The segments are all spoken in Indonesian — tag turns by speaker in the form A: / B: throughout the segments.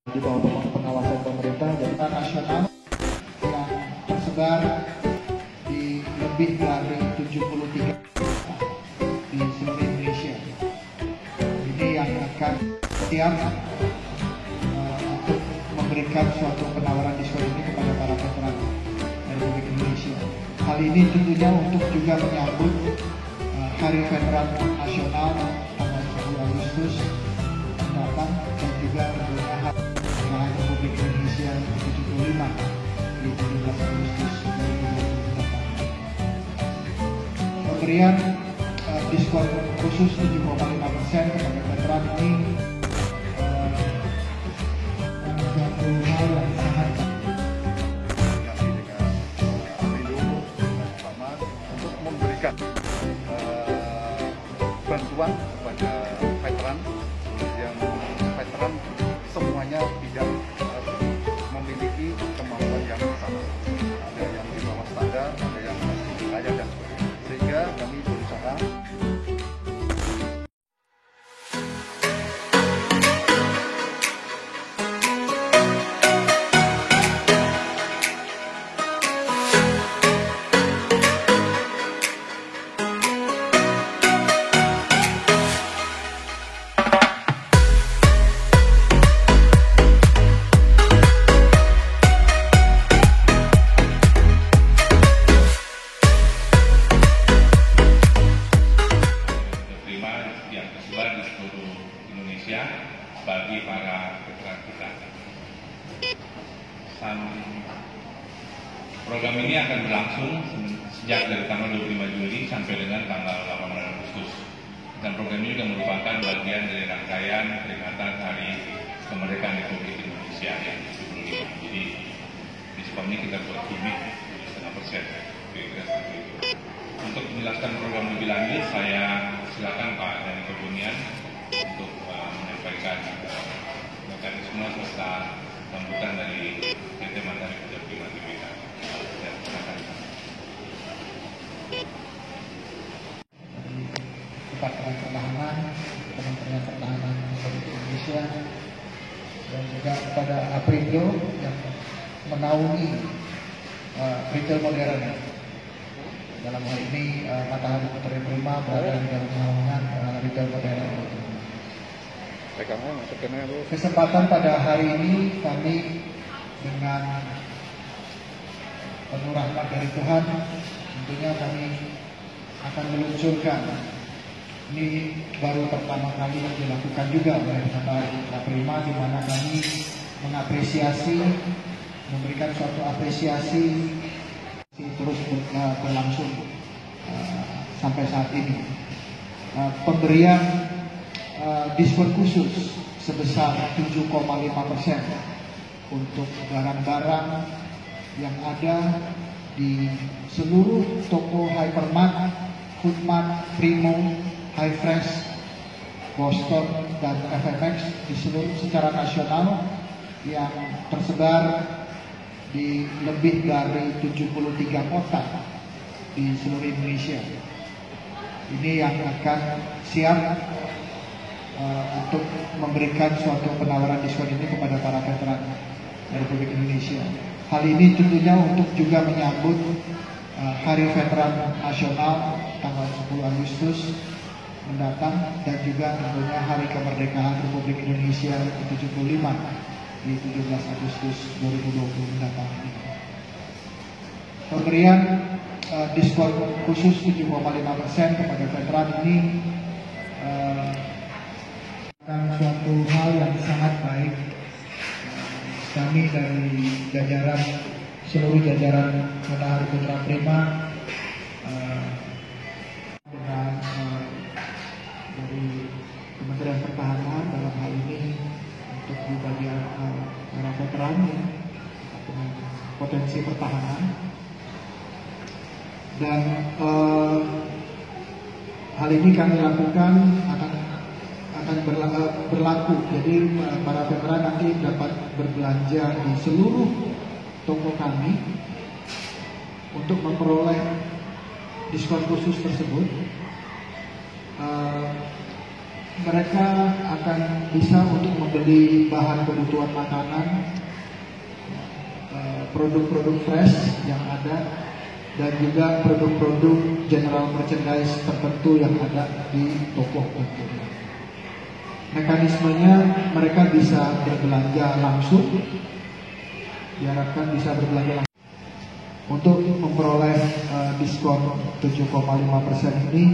A: di bawah pengawasan pemerintah dan nasional yang tersebar di lebih dari 73 di seluruh Indonesia. Ini yang akan siap untuk memberikan suatu penawaran diskon ini kepada para veteran Republik Indonesia. Hal ini tentunya untuk juga menyambut Hari Veteran Nasional tanggal 10 Agustus mendatang dan juga tentunya Hari Republik Indonesia ke-75 di 17 Agustus 2020 mendatang. Pemberian diskon khusus 7,5% kepada veteran ini suatu hal yang sangat
B: untuk memberikan bantuan kepada veteran yang veteran semuanya tidak memiliki kemampuan yang sama. Ada yang di bawah standar, ada yang masih layak dan sebagainya. Sehingga kami berusaha
C: yang tersebar di seluruh Indonesia bagi para veteran kita. Program ini akan berlangsung sejak dari tanggal 25 Juli sampai dengan tanggal 18 Agustus. Dan program ini juga merupakan bagian dari rangkaian peringatan Hari Kemerdekaan Republik Indonesia yang ke-75. Jadi diskon ini kita buat gimmick 7,5%. Kira-kira seperti itu. Untuk menjelaskan program lebih lanjut, saya silakan Pak Dhani Kebunian untuk menyampaikan mekanisme serta sambutan dari PT Matahari Kerja Prima Tbk. Silakan.
A: Departemen Pertahanan, Kementerian Pertahanan Republik Indonesia, dan juga kepada Aprindo yang menaungi retail modern. Dalam hal ini Matahari Kerja Prima berada di dalam naungan retail modern. Kesempatan pada hari ini kami dengan penuh rahmat dari Tuhan, tentunya kami akan meluncurkan. Ini baru pertama kali yang dilakukan juga oleh Matahari Kerja Prima, di mana kami mengapresiasi, memberikan suatu apresiasi terus berlangsung sampai saat ini. Pemberian diskon khusus sebesar 7,5% untuk barang-barang yang ada di seluruh toko Hypermart, Foodmart, Primo, High Fresh, Boston, dan FFX di seluruh secara nasional yang tersebar di lebih dari 73 kota di seluruh Indonesia. Ini yang akan siap untuk memberikan suatu penawaran diskon ini kepada para veteran Republik Indonesia. Hal ini tentunya untuk juga menyambut Hari Veteran Nasional tanggal 10 Agustus mendatang dan juga tentunya Hari Kemerdekaan Republik Indonesia ke-75 di 17 Agustus 2020 mendatang ini. Pemberian diskon khusus 7,5% kepada veteran ini akan suatu hal yang sangat baik. Kami dari seluruh jajaran Matahari Kerja Prima dengan dari Kementerian Pertahanan dalam hal ini untuk di bagian para veteran dengan potensi pertahanan, dan hal ini kami lakukan akan berlaku. Jadi para veteran nanti dapat berbelanja di seluruh toko kami untuk memperoleh diskon khusus tersebut. mereka akan bisa untuk membeli bahan kebutuhan makanan, produk-produk fresh yang ada, dan juga produk-produk general merchandise tertentu yang ada di toko tentunya. Mekanismenya mereka bisa berbelanja langsung, diharapkan bisa berbelanja langsung. Untuk memperoleh diskon 7,5% ini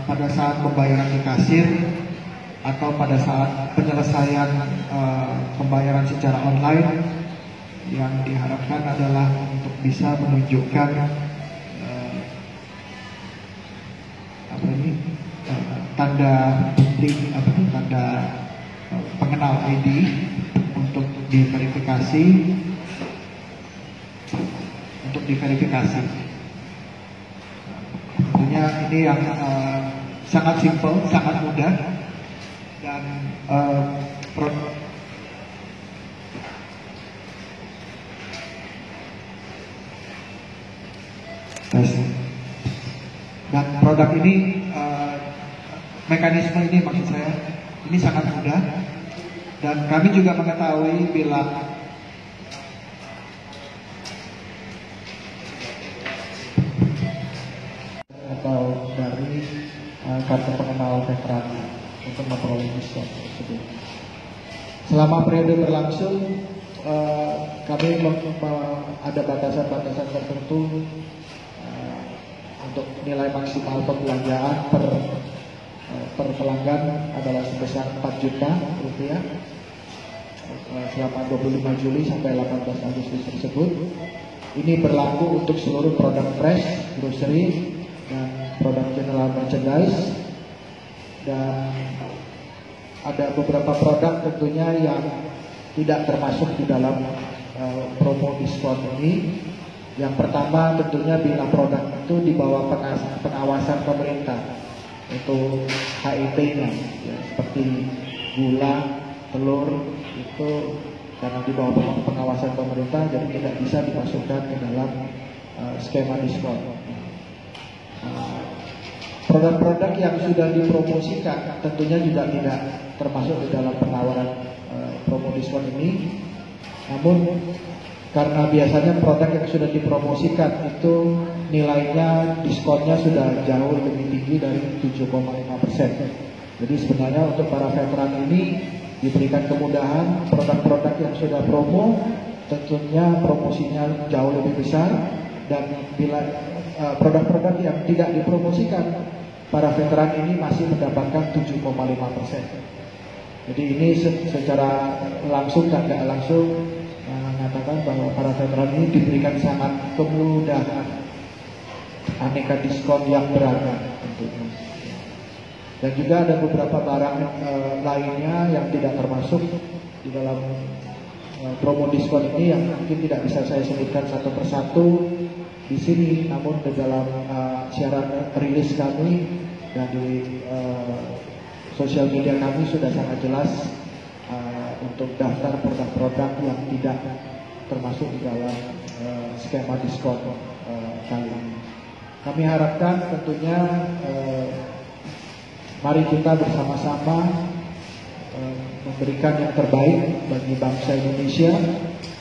A: pada saat pembayaran di kasir atau pada saat penyelesaian pembayaran secara online, yang diharapkan adalah untuk bisa menunjukkan tanda penting tanda pengenal ID untuk diverifikasi. Tentunya ini yang sangat simpel, sangat mudah, dan produk ini, mekanisme ini maksud saya, ini sangat mudah, dan kami juga mengetahui bila atau dari kartu pengenal veteran untuk memperoleh diskon tersebut. Selama periode berlangsung, kami ada batasan-batasan tertentu untuk nilai maksimal pembelanjaan per pelanggan adalah sebesar 4 juta rupiah selama 25 Juli sampai 18 Agustus tersebut. Ini berlaku untuk seluruh produk fresh, grocery, dan produk general merchandise, dan ada beberapa produk tentunya yang tidak termasuk di dalam promo diskon ini. Yang pertama tentunya bila produk itu di bawah pengawasan pemerintah untuk HIT-nya, ya, seperti gula, telur, itu karena di bawah pengawasan pemerintah, jadi tidak bisa dimasukkan ke dalam skema diskon. Produk-produk yang sudah dipromosikan tentunya juga tidak termasuk di dalam penawaran promo diskon ini. Namun karena biasanya produk yang sudah dipromosikan itu nilainya, diskonnya sudah jauh lebih tinggi dari 7,5%. Jadi sebenarnya untuk para veteran ini diberikan kemudahan. Produk-produk yang sudah promo tentunya promosinya jauh lebih besar, dan bila produk-produk yang tidak dipromosikan, para veteran ini masih mendapatkan 7,5%. Jadi ini secara langsung dan tidak langsung mengatakan bahwa para veteran ini diberikan sangat kemudahan, aneka diskon yang beragam tentunya. Dan juga ada beberapa barang lainnya yang tidak termasuk di dalam promo diskon ini, yang mungkin tidak bisa saya sebutkan satu persatu di sini, namun di dalam siaran rilis kami dan di sosial media kami sudah sangat jelas untuk daftar produk-produk yang tidak termasuk di dalam skema diskon kali ini. Kami harapkan tentunya mari kita bersama-sama memberikan yang terbaik bagi bangsa Indonesia.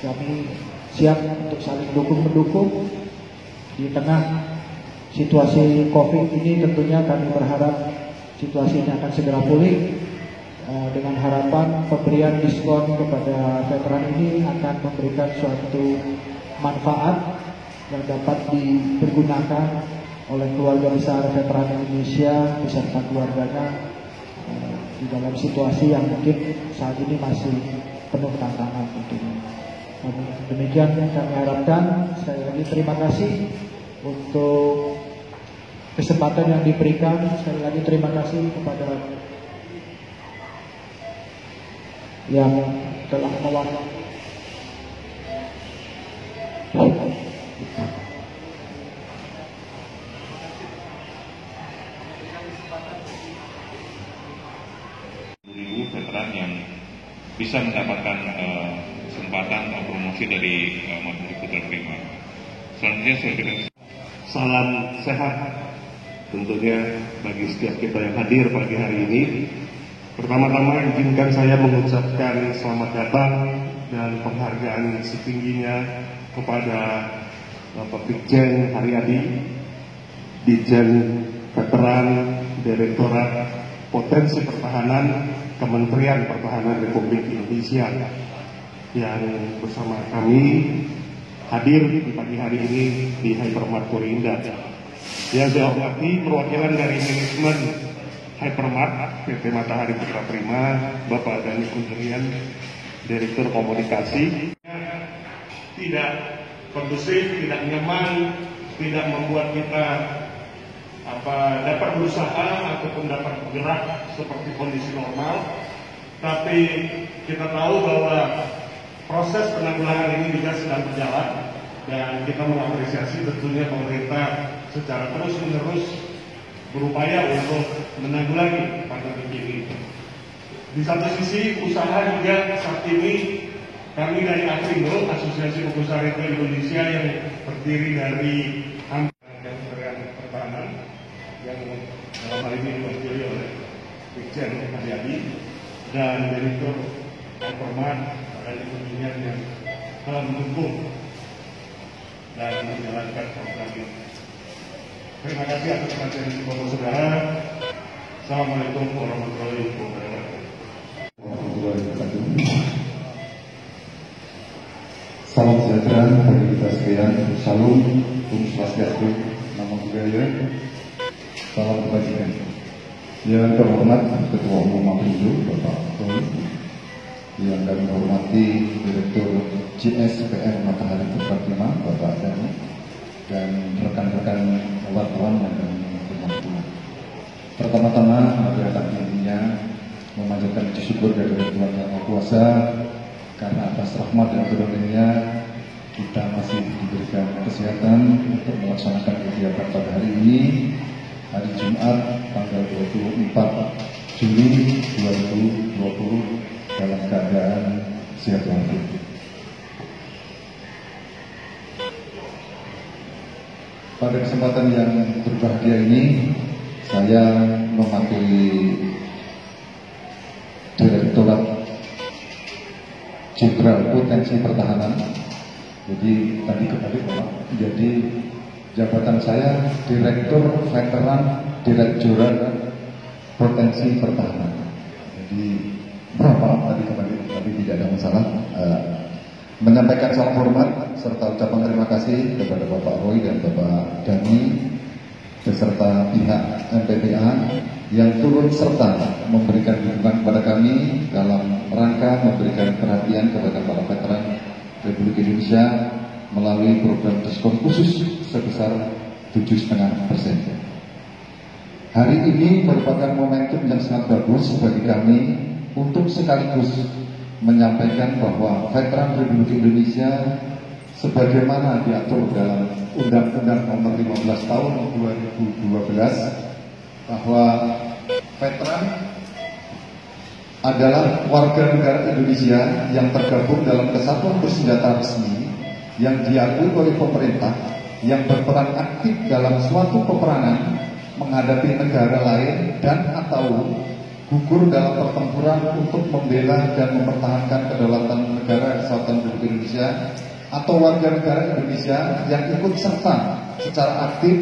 A: Kami siap untuk saling dukung-mendukung di tengah situasi COVID ini. Tentunya kami berharap situasinya akan segera pulih, dengan harapan pemberian diskon kepada veteran ini akan memberikan suatu manfaat yang dapat dipergunakan oleh keluarga besar veteran Indonesia beserta keluarganya di dalam situasi yang mungkin saat ini masih penuh tantangan tentunya. Demikian yang kami harapkan. Sekali lagi terima kasih untuk kesempatan yang diberikan. Sekali lagi terima kasih kepada yang telah mewakili.
C: Veteran yang bisa mendapatkan kesempatan promosi dari Menteri Putra Prima. Selanjutnya saya berikan
D: salam sehat tentunya bagi setiap kita yang hadir pagi hari ini. Pertama-tama izinkan saya mengucapkan selamat datang dan penghargaan setingginya kepada Bapak Brigjen Haryadi, Ditjen Veteran Direktorat Potensi Pertahanan Kementerian Pertahanan Republik Indonesia yang bersama kami hadir di pagi hari ini di Hypermart Puri Indah. Yang saya hormati perwakilan dari manajemen Hypermart PT Matahari Putra Prima, Bapak Dhani Kunjungian, Direktur Komunikasi. Tidak kondusif, tidak nyaman, tidak membuat kita dapat berusaha ataupun dapat bergerak seperti kondisi normal. Tapi kita tahu bahwa proses penanggulangan ini juga sedang berjalan dan kita mengapresiasi tentunya pemerintah secara terus-menerus berupaya untuk menanggulangi pandemi ini. Di satu sisi usaha juga saat ini kami dari APRINDO, Asosiasi Pengusaha Retail Indonesia, yang terdiri dari Kementerian Pertahanan yang dalam hal ini diwakili oleh Brigjen Haryadi dan Direktur Hypermart Dhani Kunjungian yang telah mendukung dan menjalankan program ini. Terima kasih atas perhatian Bapak Saudara. Assalamualaikum warahmatullahi wabarakatuh.
E: Salam sejahtera bagi kita sekalian. Shalom, Om Swastiastu, Namo Buddhaya, salam kebajikan. Yang terhormat Ketua Umum APRINDO Bapak Roy, yang kami hormati Direktur JSPR Matahari Putra Prima Bapak Dhani, dan rekan-rekan wartawan yang kami hormati. Pertama-tama, marilah kami memanjatkan puji syukur dari Tuhan Yang Maha Kuasa karena atas rahmat dan karunia kita masih diberikan kesehatan untuk melaksanakan kegiatan pada hari ini, hari Jumat tanggal 24 Juli 2020 dalam keadaan sehat walafiat. Pada kesempatan yang berbahagia ini, saya mewakili Direktorat Jenderal Potensi Pertahanan. Jadi tadi kembali Bapak, jadi jabatan saya Direktur Veteran Direktorat Potensi Pertahanan. Jadi berapa tadi kembali, tapi tidak ada masalah. Menyampaikan salam hormat serta ucapan terima kasih kepada Bapak Roy dan Bapak Dhani beserta pihak MPPA yang turut serta memberikan dukungan kepada kami dalam rangka memberikan perhatian kepada para veteran Republik Indonesia melalui program diskon khusus sebesar 7,5%. Hari ini merupakan momentum yang sangat bagus bagi kami untuk sekaligus menyampaikan bahwa veteran Republik Indonesia sebagaimana diatur dalam Undang-Undang Nomor 15 Tahun 2012 bahwa veteran adalah warga negara Indonesia yang tergabung dalam kesatuan bersenjata resmi yang diakui oleh pemerintah, yang berperan aktif dalam suatu peperangan menghadapi negara lain dan atau gugur dalam pertempuran untuk membela dan mempertahankan kedaulatan negara Kesatuan Republik Indonesia, atau warga negara Indonesia yang ikut serta secara aktif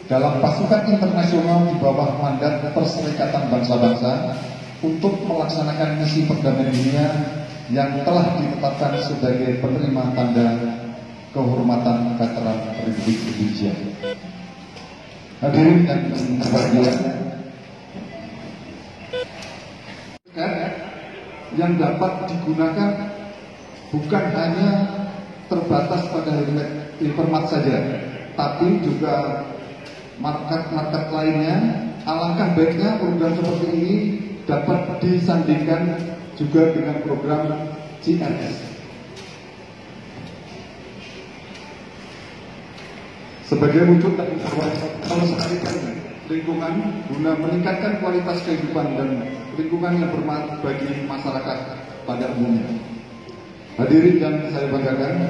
E: dalam pasukan internasional di bawah mandat Perserikatan Bangsa-Bangsa untuk melaksanakan misi perdamaian dunia yang telah ditetapkan sebagai penerima tanda kehormatan veteran Republik Indonesia. Hadirin yang berbahagia, yang dapat digunakan bukan hanya terbatas pada Hypermart saja, tapi juga market-market lainnya. Alangkah baiknya program seperti ini dapat disandingkan juga dengan program CRS. Sebagai wujud dan melestarikan lingkungan guna meningkatkan kualitas kehidupan dan lingkungan yang bermanfaat bagi masyarakat pada umumnya. Hadirin yang saya banggakan,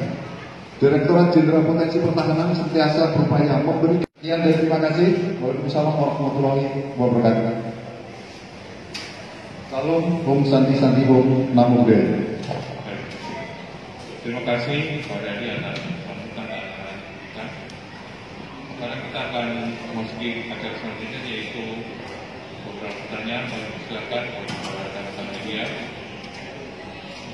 E: Direktorat Jenderal Potensi Pertahanan sentiasa berupaya memberikan Sekian dan terima kasih. Waalaikumsalam warahmatullahi wabarakatuh. Salam, Om Santi Santi Om, Namo Buddhaya.
C: Terima kasih Pak Dadi atas sambutan dan arahan kita. Sekarang kita akan memasuki acara selanjutnya, yaitu beberapa pertanyaan. Saya persilakan kepada rekan-rekan media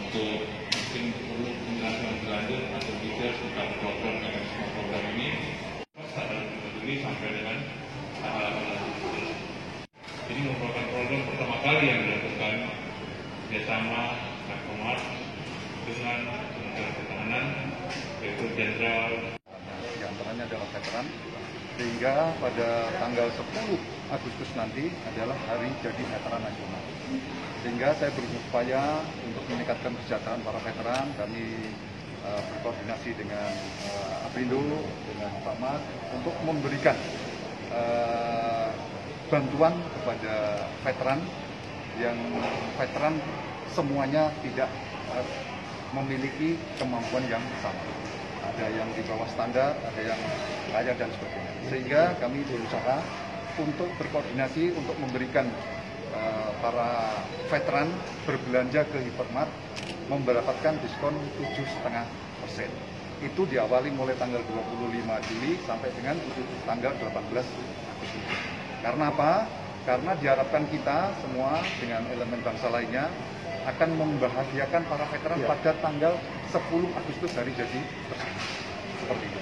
C: untuk mungkin perlu penjelasan lebih lanjut atau detail tentang program mekanisme program ini tanggal 5 Juli sampai dengan tanggal 8 Agustus. Ini merupakan program pertama kali yang dilakukan bersama Menkomar dengan Kementerian Pertahanan, yaitu Jenderal.
B: Di antaranya adalah veteran, sehingga pada tanggal 10 Agustus nanti adalah hari jadi veteran nasional. Sehingga saya berupaya untuk meningkatkan kesejahteraan para veteran. Kami berkoordinasi dengan Aprindo, dengan Pak Mas, untuk memberikan bantuan kepada veteran yang veteran semuanya tidak memiliki kemampuan yang sama. Ada yang di bawah standar, ada yang kaya dan sebagainya. Sehingga kami berusaha untuk berkoordinasi untuk memberikan para veteran berbelanja ke Hypermart mendapatkan diskon 7,5%. Itu diawali mulai tanggal 25 Juli sampai dengan tanggal 18 Agustus. Karena apa? Karena diharapkan kita semua dengan elemen bangsa lainnya akan membahagiakan para veteran pada tanggal 10 Agustus hari jadi tersebut. Seperti itu.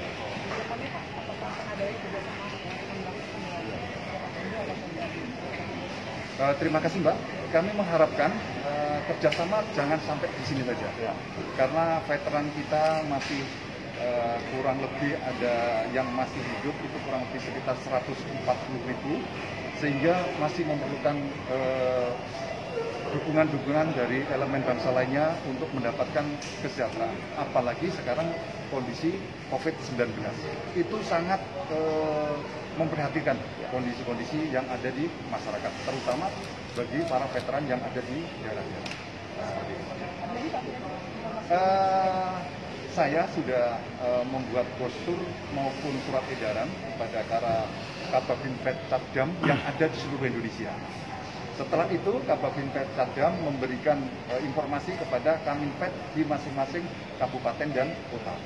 B: Terima kasih Mbak. Kami mengharapkan kerjasama jangan sampai di sini saja. Karena veteran kita masih kurang lebih ada yang masih hidup itu kurang lebih sekitar 140.000, sehingga masih memerlukan dukungan-dukungan dari elemen bangsa lainnya untuk mendapatkan kesejahteraan. Apalagi sekarang kondisi COVID-19 itu sangat memperhatikan kondisi-kondisi yang ada di masyarakat, terutama bagi para veteran yang ada di daerah-daerah. Saya sudah membuat brosur maupun surat edaran kepada para Kababinpet Catdam yang ada di seluruh Indonesia. Setelah itu, Kababinpet Catdam memberikan informasi kepada Kaminpet di masing-masing kabupaten dan kota.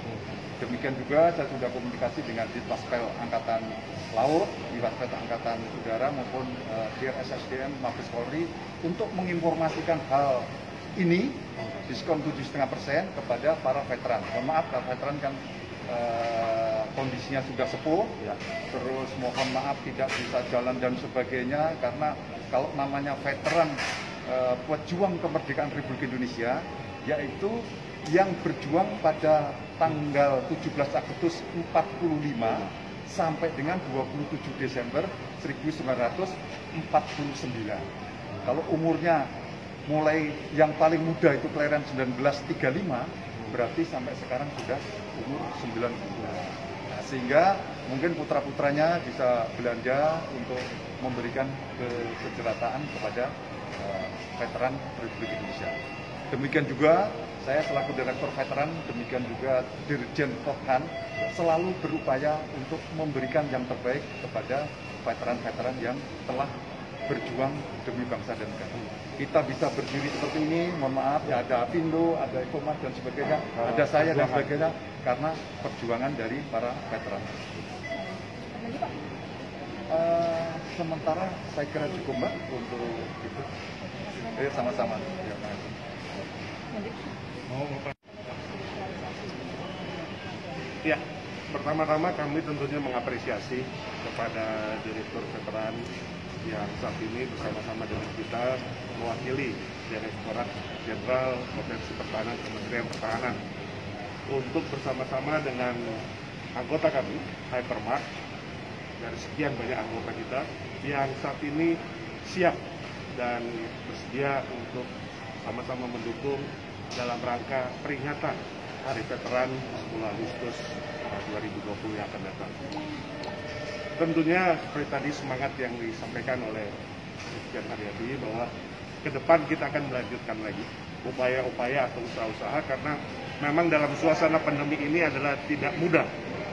B: Demikian juga saya sudah komunikasi dengan Ditpaspel Angkatan Laut, Ditpaspel Angkatan Udara maupun DRSSDM Mabes Polri untuk menginformasikan hal ini, diskon 7,5% kepada para veteran. Mohon maaf, para veteran kan kondisinya sudah sepuh, terus mohon maaf tidak bisa jalan dan sebagainya, karena kalau namanya veteran pejuang kemerdekaan Republik Indonesia, yaitu yang berjuang pada tanggal 17 Agustus 45 sampai dengan 27 Desember 1949. Kalau umurnya mulai yang paling muda itu kelahiran 1935, berarti sampai sekarang sudah umur 90. Nah, sehingga mungkin putra-putranya bisa belanja untuk memberikan kesejahteraan kepada veteran Republik Indonesia. Demikian juga saya selaku Direktur Veteran, demikian juga Dirjen Pophan selalu berupaya untuk memberikan yang terbaik kepada veteran-veteran yang telah berjuang demi bangsa dan negara. Kita bisa berdiri seperti ini, mohon maaf ya, ada Apindo, ada Ekomat dan sebagainya, ada saya dan sebagainya, karena perjuangan dari para veteran. Sementara saya kira cukup Mbak untuk itu. Sama-sama.
D: Ya, pertama-tama kami tentunya mengapresiasi kepada Direktur Veteran yang saat ini bersama-sama dengan kita mewakili Direktorat Jenderal Potensi Pertahanan Kementerian Pertahanan untuk bersama-sama dengan anggota kami, Hypermart, dari sekian banyak anggota kita yang saat ini siap dan bersedia untuk sama-sama mendukung dalam rangka peringatan Hari Veteran 10 Agustus 2020 yang akan datang. Tentunya seperti tadi semangat yang disampaikan oleh Brigjen Haryadi bahwa ke depan kita akan melanjutkan lagi upaya-upaya atau usaha-usaha, karena memang dalam suasana pandemi ini adalah tidak mudah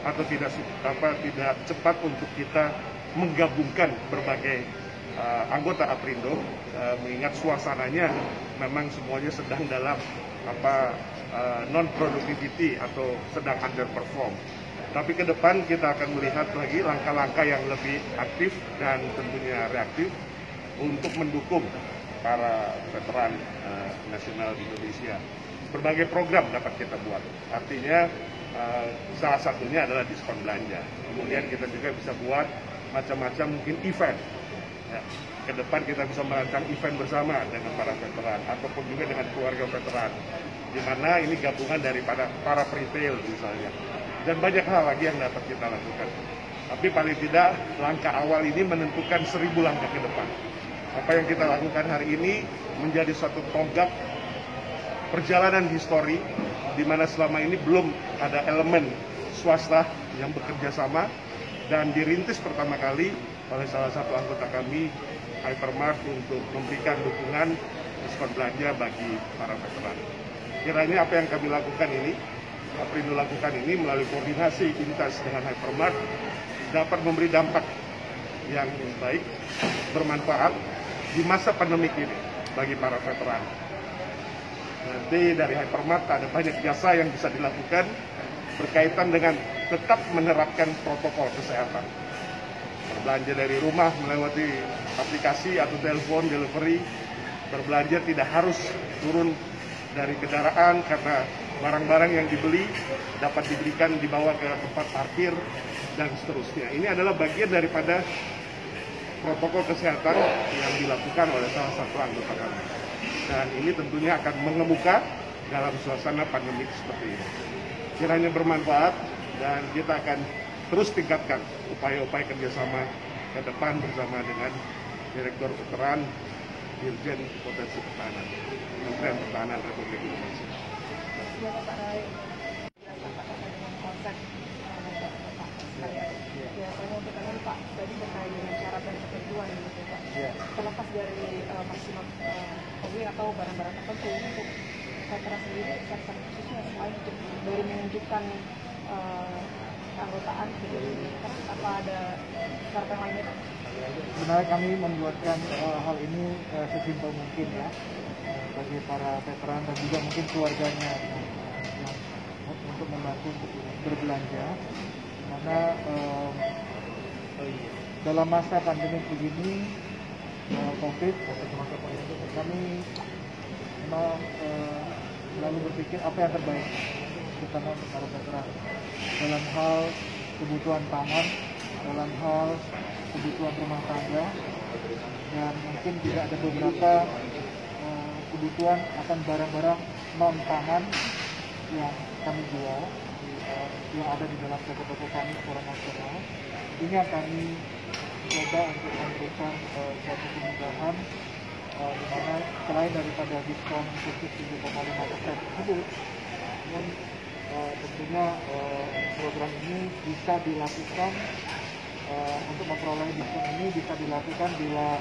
D: atau tidak cepat untuk kita menggabungkan berbagai anggota Aprindo, mengingat suasananya memang semuanya sedang dalam non productivity atau sedang underperform. Tapi ke depan kita akan melihat lagi langkah-langkah yang lebih aktif dan tentunya reaktif untuk mendukung para veteran nasional Indonesia. Berbagai program dapat kita buat. Artinya salah satunya adalah diskon belanja. Kemudian kita juga bisa buat macam-macam mungkin event. Ya, ke depan kita bisa merancang event bersama dengan para veteran ataupun juga dengan keluarga veteran, di mana ini gabungan daripada para retail misalnya, dan banyak hal lagi yang dapat kita lakukan. Tapi paling tidak langkah awal ini menentukan 1000 langkah ke depan. Apa yang kita lakukan hari ini menjadi suatu tonggak perjalanan histori, di mana selama ini belum ada elemen swasta yang bekerja sama dan dirintis pertama kali oleh salah satu anggota kami, Hypermart, untuk memberikan dukungan diskon belanja bagi para veteran. Kiranya apa yang kami lakukan ini, Aprindo lakukan ini melalui koordinasi intens dengan Hypermart, dapat memberi dampak yang baik, bermanfaat di masa pandemik ini bagi para veteran. Nanti dari Hypermart ada banyak jasa yang bisa dilakukan berkaitan dengan tetap menerapkan protokol kesehatan. Berbelanja dari rumah melewati aplikasi atau telepon delivery, berbelanja tidak harus turun dari kendaraan karena barang-barang yang dibeli dapat diberikan dibawa ke tempat parkir dan seterusnya. Ini adalah bagian daripada protokol kesehatan yang dilakukan oleh salah satu anggota kami. Dan ini tentunya akan mengemuka dalam suasana pandemik seperti ini. Kiranya bermanfaat dan kita akan terus tingkatkan upaya-upaya kerjasama ke depan bersama dengan Direktur Veteran, Dirjen Potensi Pertahanan, Kementerian Pertahanan Republik Indonesia.
F: Ya, Pak Rai, dengan konsep ya, saya untuk kalian Pak, tadi terkait dengan syarat dan ketentuan gitu Pak. Terlepas dari maksimum hobi atau barang-barang tertentu untuk veteran sendiri, syarat khususnya selain untuk baru menunjukkan keanggotaan gitu, apa ada syarat yang lainnya Pak?
A: Sebenarnya kami membuatkan hal ini sesimpel mungkin ya, bagi para veteran dan juga mungkin keluarganya yang untuk membantu untuk berbelanja. Karena dalam masa pandemi begini, COVID, kami memang selalu berpikir apa yang terbaik, terutama untuk para veteran dalam hal kebutuhan pangan, dalam hal kebutuhan rumah tangga, dan mungkin juga ada beberapa kebutuhan akan barang-barang non pangan yang kami jual, yang ada di dalam toko-toko kami secara nasional. Ini yang kami coba untuk memberikan suatu kemudahan, di mana selain daripada diskon khusus 7,5% tersebut, namun tentunya program ini bisa dilakukan, untuk memperoleh diskon ini bisa dilakukan bila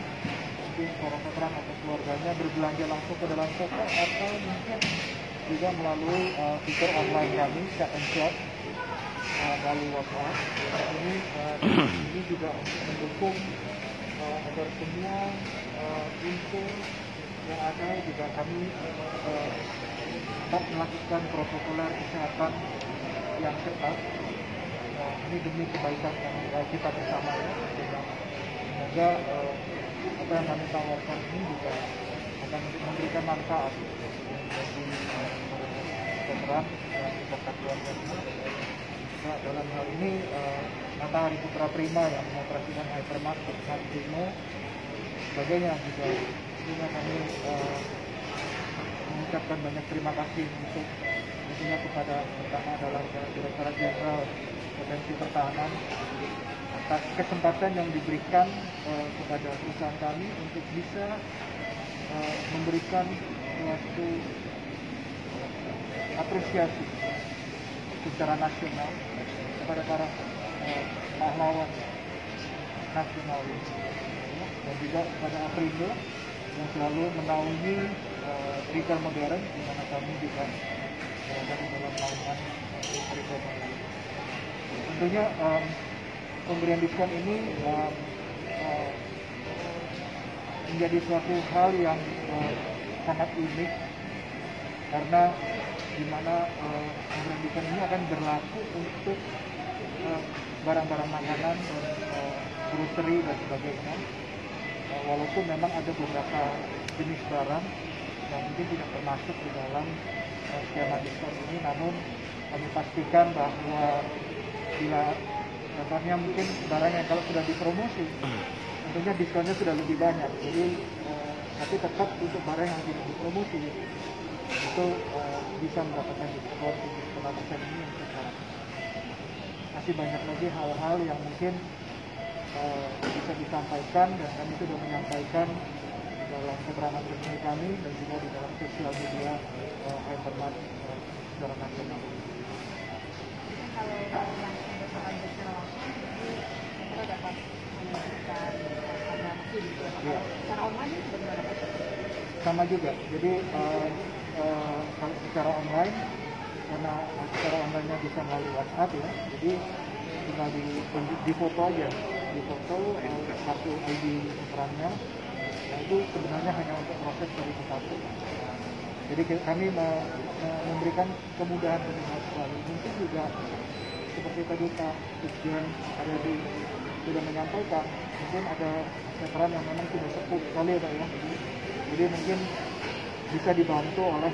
A: mungkin para veteran atau keluarganya berbelanja langsung ke dalam toko atau mungkin juga melalui fitur online kami, Chat and Shop, melalui WhatsApp. Ini juga untuk mendukung agar semua info yang ada juga kami tetap melakukan protokoler kesehatan yang ketat. Ini demi kebaikan kita bersama ya. Semoga apa yang kami tawarkan ini juga akan memberikan manfaat bagi veteran dan beserta keluarganya. Nah, dalam hal ini Matahari Putra Prima yang mengoperasikan Hypermart Pusat Primo, sebagainya juga tentunya kami mengucapkan banyak terima kasih untuk tentunya kepada pertama adalah Direktorat Jenderal Potensi Pertahanan atas kesempatan yang diberikan kepada perusahaan kami untuk bisa memberikan suatu apresiasi secara nasional kepada para pahlawan nasional ini, dan juga kepada Aprindo yang selalu menaungi retail modern, di mana kami juga berada di dalam naungan Aprindo modern. tentunya pemberian diskon ini menjadi suatu hal yang sangat unik karena di mana pemberian diskon ini akan berlaku untuk barang-barang makanan dan grocery dan sebagainya. Walaupun memang ada beberapa jenis barang yang mungkin tidak termasuk di dalam skema diskon ini, namun kami pastikan bahwa bila contohnya mungkin barang yang kalau sudah dipromosi tentunya diskonnya sudah lebih banyak, jadi tapi tetap untuk barang yang tidak dipromosi itu bisa mendapatkan diskon 7,5% ini yang sekarang. Masih banyak lagi hal-hal yang mungkin bisa disampaikan dan kami sudah menyampaikan dalam keterangan resmi kami dan juga di dalam sosial media Hypermart secara nasional.
F: Kalau langsung bersama secara langsung, jadi kita dapat memberikan informasi gitu. Secara online itu bagaimana?
A: Sama juga, jadi kalau secara online, karena secara online-nya bisa melalui WhatsApp ya, jadi tinggal di foto aja, di foto kartu ID pemerannya. Nah itu sebenarnya hanya untuk proses verifikasi. Jadi kami memberikan kemudahan sekali. Mungkin juga seperti tadi Pak Dirjen sudah menyampaikan, mungkin ada veteran yang memang sudah sepuh sekali Pak ya. Jadi mungkin bisa dibantu oleh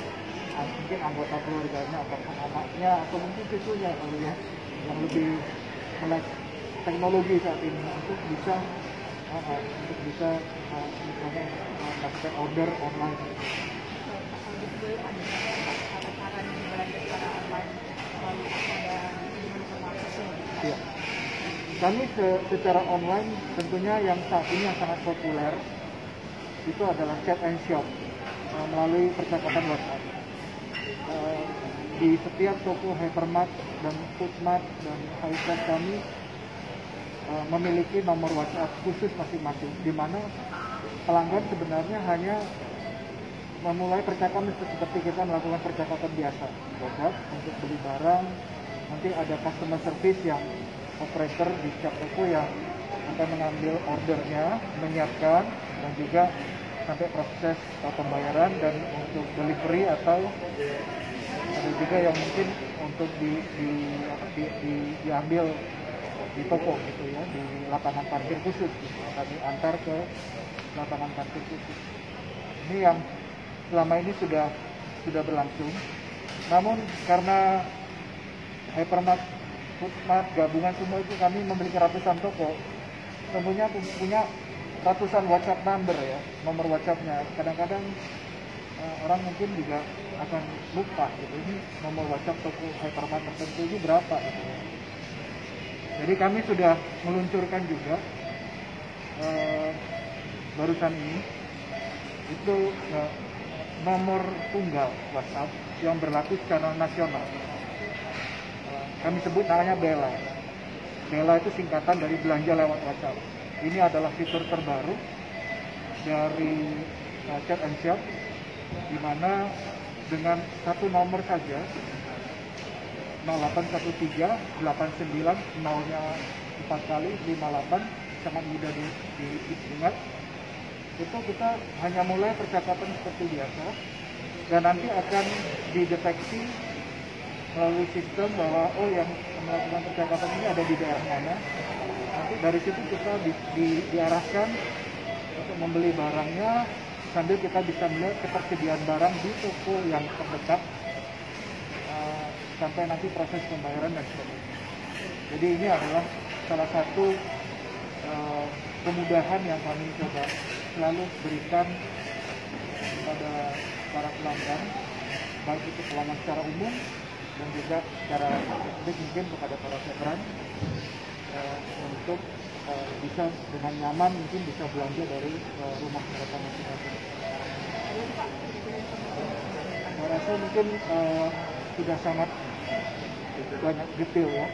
A: mungkin anggota keluarganya ataupun anaknya atau mungkin cucunya kalau ya yang lebih melek teknologi saat ini untuk bisa misalnya melakukan order online. Ya. Kami secara online tentunya yang saat ini yang sangat populer itu adalah chat and shop melalui percakapan WhatsApp. Di setiap toko Hypermart dan Foodmart dan Hypermart kami memiliki nomor WhatsApp khusus masing-masing, di mana pelanggan sebenarnya hanya memulai percakapan seperti kita melakukan percakapan biasa, WhatsApp untuk beli barang. Nanti ada customer service yang operator di setiap toko yang akan mengambil ordernya, menyiapkan dan juga sampai proses pembayaran dan untuk delivery atau ada juga yang mungkin untuk diambil di toko gitu ya, di lapangan parkir khusus gitu. Kami antar ke lapangan parkir khusus. Ini yang selama ini sudah berlangsung. Namun karena Hypermart, Foodmart, gabungan semua itu kami memiliki ratusan toko, tentunya punya ratusan WhatsApp number ya, nomor WhatsAppnya. Kadang-kadang orang mungkin juga akan lupa gitu, ini nomor WhatsApp toko Hypermart tertentu ini berapa gitu ya. Jadi kami sudah meluncurkan juga barusan ini itu nomor tunggal WhatsApp yang berlaku secara nasional. Kami sebut namanya Bella. Bella itu singkatan dari belanja lewat WhatsApp. Ini adalah fitur terbaru dari Chat and Shop, di mana dengan satu nomor saja 0813 89 0-nya 4 kali 58, sangat mudah diingat. Itu kita hanya mulai percakapan seperti biasa dan nanti akan dideteksi melalui sistem bahwa oh yang melakukan percakapan ini ada di daerah mana. Nanti dari situ kita diarahkan untuk membeli barangnya sambil kita bisa melihat ketersediaan barang di toko yang terdekat sampai nanti proses pembayaran dan sebagainya. Jadi ini adalah salah satu kemudahan yang kami coba selalu berikan kepada para pelanggan, baik itu pelanggan secara umum dan juga secara spesifik mungkin kepada para veteran untuk bisa dengan nyaman mungkin bisa belanja dari rumah mereka masing-masing. Saya rasa mungkin sudah sangat banyak detail ya.